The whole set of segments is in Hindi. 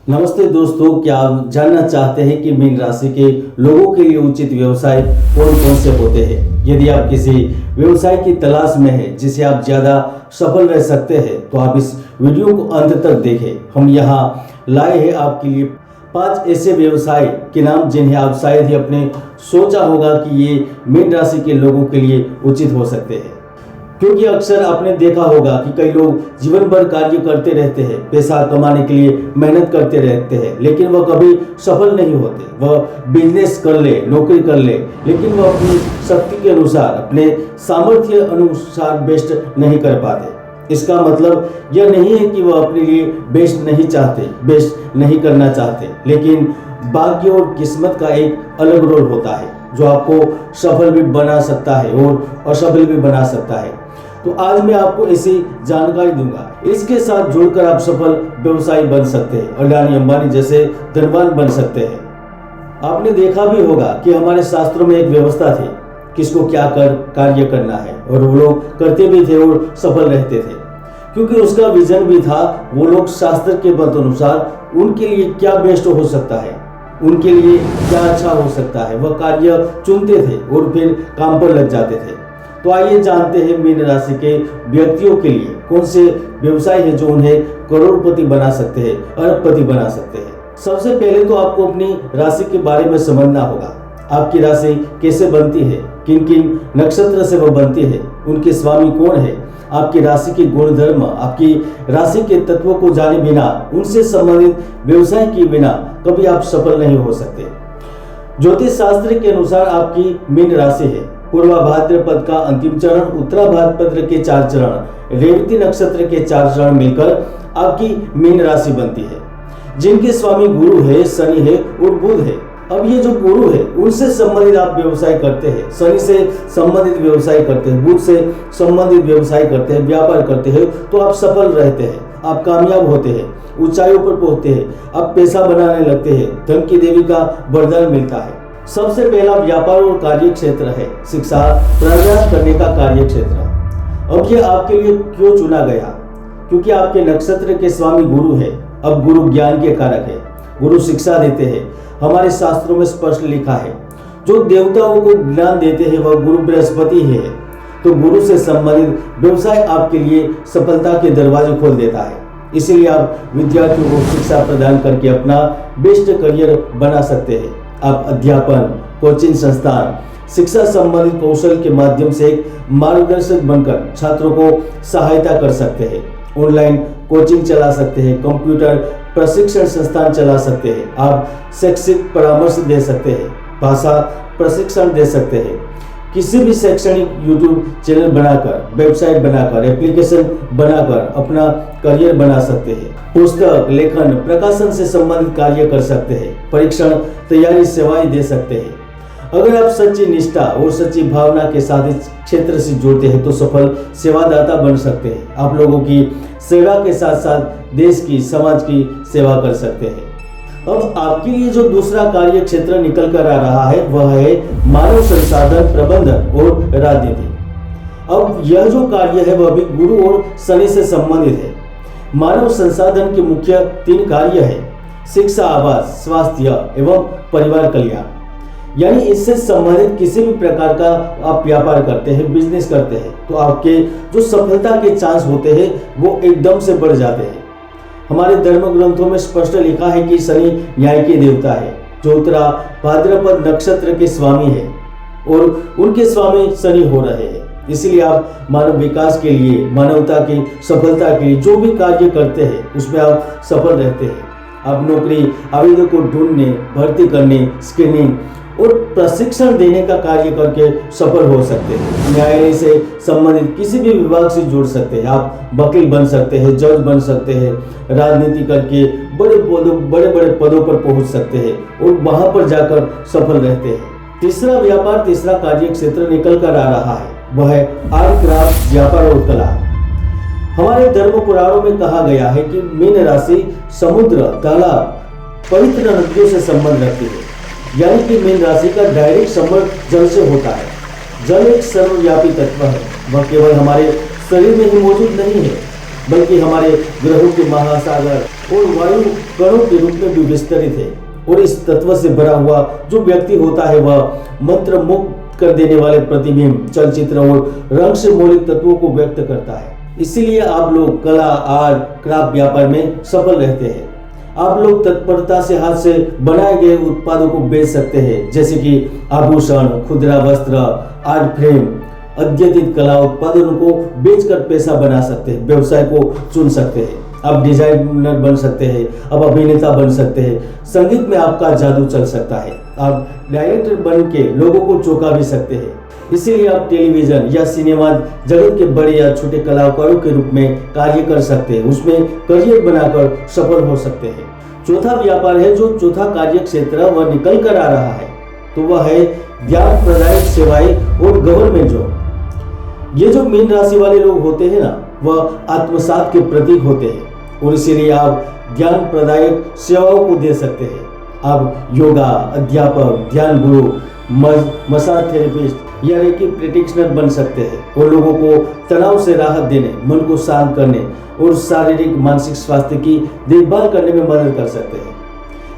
नमस्ते दोस्तों, क्या आप जानना चाहते हैं कि मीन राशि के लोगों के लिए उचित व्यवसाय कौन कौन से होते हैं? यदि आप किसी व्यवसाय की तलाश में हैं जिसे आप ज़्यादा सफल रह सकते हैं तो आप इस वीडियो को अंत तक देखें। हम यहाँ लाए हैं आपके लिए 5 ऐसे व्यवसाय के नाम जिन्हें आप शायद ही अपने सोचा होगा कि ये मीन राशि के लोगों के लिए उचित हो सकते हैं। क्योंकि अक्सर आपने देखा होगा कि कई लोग जीवन भर कार्य करते रहते हैं, पैसा कमाने के लिए मेहनत करते रहते हैं, लेकिन वह कभी सफल नहीं होते। वह बिजनेस कर ले, नौकरी कर ले, लेकिन वह अपनी शक्ति के अनुसार, अपने सामर्थ्य अनुसार बेस्ट नहीं कर पाते। इसका मतलब यह नहीं है कि वह अपने लिए बेस्ट नहीं चाहते, बेस्ट नहीं करना चाहते, लेकिन भाग्य और किस्मत का एक अलग रोल होता है जो आपको सफल भी बना सकता है और असफल भी बना सकता है। तो आज मैं आपको ऐसी जानकारी दूंगा, इसके साथ जुड़कर आप सफल व्यवसायी बन सकते हैं, अडानी अंबानी जैसे धनवान बन सकते हैं। आपने देखा भी होगा कि हमारे शास्त्रों में एक व्यवस्था थी, किसको क्या कार्य करना है, और वो लोग करते भी थे और सफल रहते थे, क्योंकि उसका विजन भी था। वो लोग शास्त्र के मत अनुसार उनके लिए क्या बेस्ट हो सकता है, उनके लिए क्या अच्छा हो सकता है, वह कार्य चुनते थे और फिर काम पर लग जाते थे। तो आइए जानते हैं मीन राशि के व्यक्तियों के लिए कौन से व्यवसाय है जो उन्हें करोड़पति बना सकते हैं, अरबपति बना सकते हैं। सबसे पहले तो आपको अपनी राशि के बारे में समझना होगा। आपकी राशि कैसे बनती है, किन किन नक्षत्र से वह बनती है, उनके स्वामी कौन है, आपकी राशि के गुणधर्म, आपकी राशि के तत्वों को जाने बिना, उनसे संबंधित व्यवसाय किए बिना कभी आप सफल नहीं हो सकते। ज्योतिष शास्त्र के अनुसार आपकी मीन राशि है पूर्वा भाद्रपद का अंतिम चरण, उत्तरा भाद्रपद के 4 चरण, रेवती नक्षत्र के 4 चरण मिलकर आपकी मीन राशि बनती है, जिनके स्वामी गुरु है, शनि है और बुध है। अब ये जो गुरु है उनसे संबंधित आप व्यवसाय करते हैं, शनि से संबंधित व्यवसाय करते हैं, बुध से संबंधित व्यवसाय करते हैं, व्यापार करते हैं, तो आप सफल रहते हैं, आप कामयाब होते हैं, ऊंचाइयों पर पहुंचते हैं, आप पैसा बनाने लगते हैं, धन की देवी का वरदान मिलता है। सबसे पहला व्यापार और कार्य क्षेत्र है शिक्षा प्रयास करने का कार्य क्षेत्र। अब ये आपके लिए क्यों चुना गया? क्योंकि आपके नक्षत्र के स्वामी गुरु है। अब गुरु ज्ञान के कारक है, गुरु शिक्षा देते हैं। हमारे शास्त्रों में स्पष्ट लिखा है, जो देवताओं को ज्ञान देते हैं वह गुरु बृहस्पति ही है। तो गुरु से संबंधित व्यवसाय आपके लिए सफलता के दरवाजे खोल देता है। इसीलिए आप विद्यार्थियों को शिक्षा प्रदान करके अपना बेस्ट करियर बना सकते हैं। आप अध्यापन, कोचिंग संस्थान, शिक्षा संबंधित कौशल के माध्यम से एक मार्गदर्शक बनकर छात्रों को सहायता कर सकते हैं। ऑनलाइन कोचिंग चला सकते हैं, कंप्यूटर प्रशिक्षण संस्थान चला सकते हैं, आप शैक्षिक परामर्श दे सकते हैं, भाषा प्रशिक्षण दे सकते हैं, किसी भी शैक्षणिक यूट्यूब चैनल बनाकर, वेबसाइट बनाकर, एप्लीकेशन बनाकर अपना करियर बना सकते हैं। पुस्तक, लेखन, प्रकाशन से संबंधित कार्य कर सकते हैं, परीक्षण तैयारी सेवाएं दे सकते हैं। अगर आप सच्ची निष्ठा और सच्ची भावना के साथ इस क्षेत्र से जुड़ते हैं तो सफल सेवादाता बन सकते हैं। आप लोगों की सेवा के साथ साथ देश की, समाज की सेवा कर सकते हैं। अब आपके लिए जो दूसरा कार्य क्षेत्र निकल कर आ रहा है वह है मानव संसाधन प्रबंधन और राजनीति। अब यह जो कार्य है वह भी गुरु और शनि से संबंधित है। मानव संसाधन के मुख्य 3 कार्य है: शिक्षा, आवास, स्वास्थ्य एवं परिवार कल्याण। यानी इससे संबंधित किसी भी प्रकार का आप व्यापार करते हैं, बिजनेस करते हैं, तो आपके जो सफलता के चांस होते हैं वो एकदम से बढ़ जाते हैं। हमारे धर्म ग्रंथों में स्पष्ट लिखा है कि शनि न्याय के देवता है, जो उत्तरा भाद्रपद नक्षत्र के स्वामी है और उनके स्वामी शनि हो रहे हैं। इसलिए आप मानव विकास के लिए, मानवता की सफलता के लिए जो भी कार्य करते हैं उसमें आप सफल रहते हैं। आप नौकरी आवेदकों को ढूंढने, भर्ती करने, स्क्रीनिंग और प्रशिक्षण देने का कार्य करके सफल हो सकते हैं। न्यायालय से संबंधित किसी भी विभाग से जुड़ सकते हैं, आप वकील बन सकते हैं, जज बन सकते हैं, राजनीति करके बड़े बड़े पदों पर पहुंच सकते हैं और वहां पर जाकर सफल रहते हैं। तीसरा व्यापार, तीसरा कार्य क्षेत्र निकल कर आ रहा है, वह है आर्ट क्राफ्ट, व्यापार और कला। हमारे धर्म पुराणों में कहा गया है कि मीन राशि समुद्र, तालाब, पवित्र नदियों से संबंध रखती है। यानी कि मीन राशि का डायरेक्ट संबंध जल से होता है। जल एक सर्वव्यापी तत्व है, वह केवल हमारे शरीर में ही मौजूद नहीं है, बल्कि हमारे ग्रहों के महासागर और वायु कणों के रूप में भी विस्तरित है। और इस तत्व से भरा हुआ जो व्यक्ति होता है वह मंत्र मुक्त कर देने वाले प्रतिबिंब, चलचित्र और रंग से मौलिक तत्वों को व्यक्त करता है। इसीलिए आप लोग कला, आर्ट, क्राफ्ट व्यापार में सफल रहते हैं। आप लोग तत्परता से हाथ से बनाए गए उत्पादों को बेच सकते हैं, जैसे कि आभूषण, खुदरा वस्त्र, आर्ट फ्रेम, अद्यतित कला उत्पादनों को बेचकर पैसा बना सकते हैं, व्यवसाय को चुन सकते हैं। आप डिजाइनर बन सकते हैं, आप अभिनेता बन सकते हैं, संगीत में आपका जादू चल सकता है, आप डायरेक्टर बन के लोगों को चौंका भी सकते हैं। इसीलिए आप टेलीविजन या सिनेमा जगत के बड़े या छोटे कलाकारों के रूप में कार्य कर सकते हैं, उसमें करियर बनाकर सफल हो सकते हैं। चौथा व्यापार है, जो चौथा कार्य क्षेत्र वह निकल कर आ रहा है, तो वह है ज्ञान प्रदायक सेवाएं और गवर्नमेंट जॉब। ये जो मीन राशि वाले लोग होते हैं ना, वह आत्मसात के प्रतीक होते हैं और इसीलिए आप ज्ञान प्रदायक सेवाओं को दे सकते हैं। आप योगा अध्यापक, ध्यान गुरु, मसाज थेरेपिस्ट या रेकी प्रैक्टिशनर बन सकते हैं और लोगों को तनाव से राहत देने, मन को शांत करने और शारीरिक मानसिक स्वास्थ्य की देखभाल करने में मदद कर सकते हैं।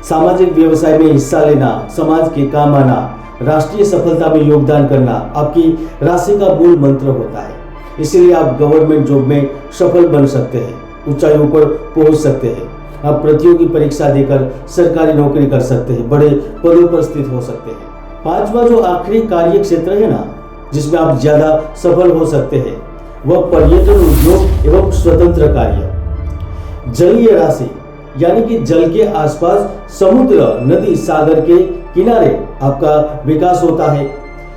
सामाजिक व्यवसाय में हिस्सा लेना, समाज के काम आना, राष्ट्रीय सफलता में योगदान करना आपकी राशि का मूल मंत्र होता है। इसीलिए आप गवर्नमेंट जॉब में सफल बन सकते हैं, ऊंचाइयों पर पहुंच सकते हैं। आप प्रतियोगी परीक्षा देकर सरकारी नौकरी कर सकते हैं, बड़े पदों पर स्थित हो सकते हैं। पांचवा जो आखिरी कार्य क्षेत्र है ना, जिसमें आप ज्यादा सफल हो सकते हैं, वह पर्यटन उद्योग एवं स्वतंत्र कार्य। जलीय राशि यानी कि जल के आसपास समुद्र, नदी, सागर के किनारे आपका विकास होता है।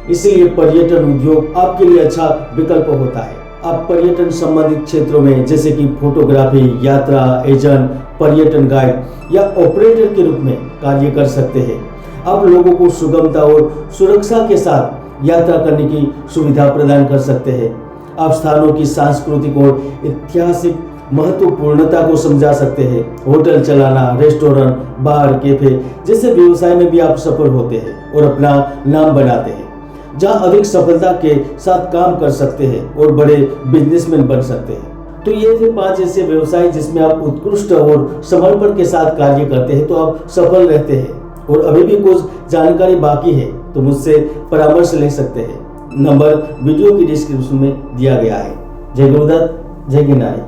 इसलिए पर्यटन उद्योग आपके लिए अच्छा विकल्प होता है। आप पर्यटन संबंधित क्षेत्रों में जैसे कि फोटोग्राफी, यात्रा एजेंट, पर्यटन गाइड या ऑपरेटर के रूप में कार्य कर सकते हैं। आप लोगों को सुगमता और सुरक्षा के साथ यात्रा करने की सुविधा प्रदान कर सकते हैं। आप स्थानों की सांस्कृतिक और ऐतिहासिक महत्वपूर्णता को समझा सकते हैं। होटल चलाना, रेस्टोरेंट, बार, कैफे जैसे व्यवसाय में भी आप सफल होते हैं और अपना नाम बनाते हैं, जहां अधिक सफलता के साथ काम कर सकते हैं और बड़े बिजनेसमैन बन सकते हैं। तो ये थे 5 ऐसे व्यवसाय जिसमें आप उत्कृष्ट और समर्पण के साथ कार्य करते हैं तो आप सफल रहते हैं। और अभी भी कुछ जानकारी बाकी है तो मुझसे परामर्श ले सकते हैं। नंबर वीडियो की डिस्क्रिप्शन में दिया गया है। जय गुरुदत्त, जय गिरनारी।